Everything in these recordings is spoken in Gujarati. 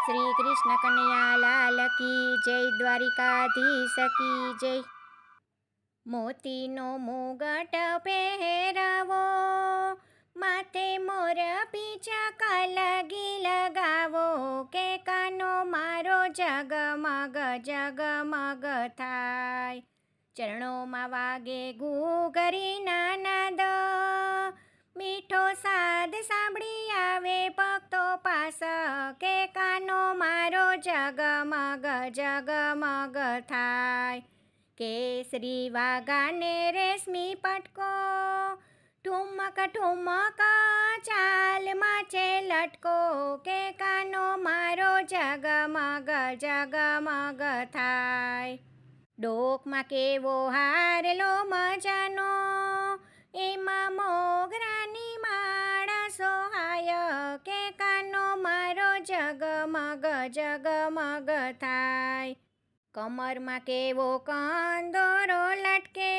શ્રી કૃષ્ણ કનૈયા લાલ કી જય, દ્વારિકાધીશ કી જય. મોતીનો મુગટ પહેરાવો, માથે મોર પીછા કલગી લગાવો, કે કાનો મારો જગમગ જગમગ થાય. ચરણોમાં વાગે ઘૂઘરીના નાદ, મીઠો સાદ સાંભળી આવે ભક્તો પાસ, કે કાનો મારો જગમગ જગમગ થાય. કેસરી વાઘાને રેશમી પટકો, ઠુમક ઠુમક ચાલમાં છે લટકો, કે કાનો મારો જગમગ જગમગ થાય. ડોકમાં કેવો હારલો મજાનો, એમાં મોગરાની માળ સોહાય, કે કાનો મારો જગમગ જગમગ થાય. કમરમાં કેવો કંદોરો લટકે,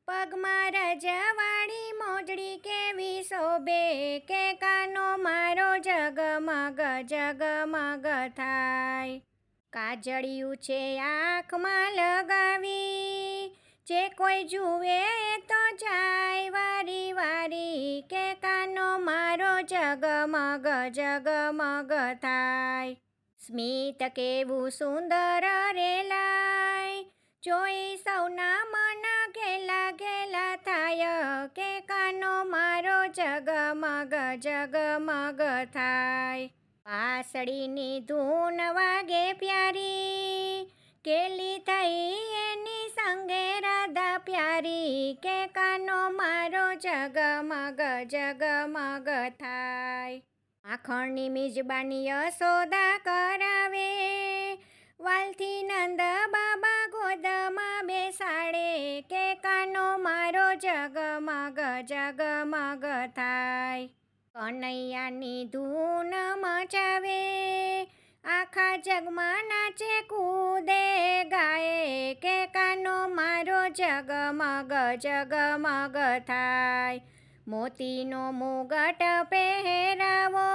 પગમાં રજવાડી મોજડી કેવી શોભે, કે કાનો મારો જગમગ જગમગ થાય. કાજળિયું છે આંખમાં લગાવી, જે કોઈ જુએ તો જાય વારી વારી, કે કાનો મારો જગમગ જગમગ થાય. સ્મિત કેવું સુંદર રેલાય, જોઈ સૌના મન ઘેલા ઘેલા થાય, કે કાનો મારો જગમગ જગમગ થાય. વાંસળીની ધૂન વાગે પ્યારી, કેલી થઈ એની સંગે રાધા પ્યારી, કે કાનો મારો જગમગ જગમગ થાય. માખણની મિજબાની યશોદા કરાવે, વાલથી નંદ બાબા ગોદમાં બેસાડે, કે કાનો મારો જગમગ જગમગ થાય. કનૈયાની ધૂન મચાવે, આખા જગમાં નાચે કૂદે ગાય, કે કાનો મારો જગમગ જગમગ થાય. મોતીનો મુગટ પહેરાવો,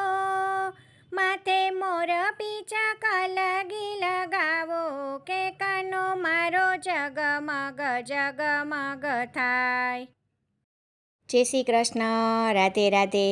માથે મોર પીછા કલગી લગાવો, કે કાનો મારો જગમગ જગમગ થાય. જય શ્રી કૃષ્ણ. રાધે રાધે.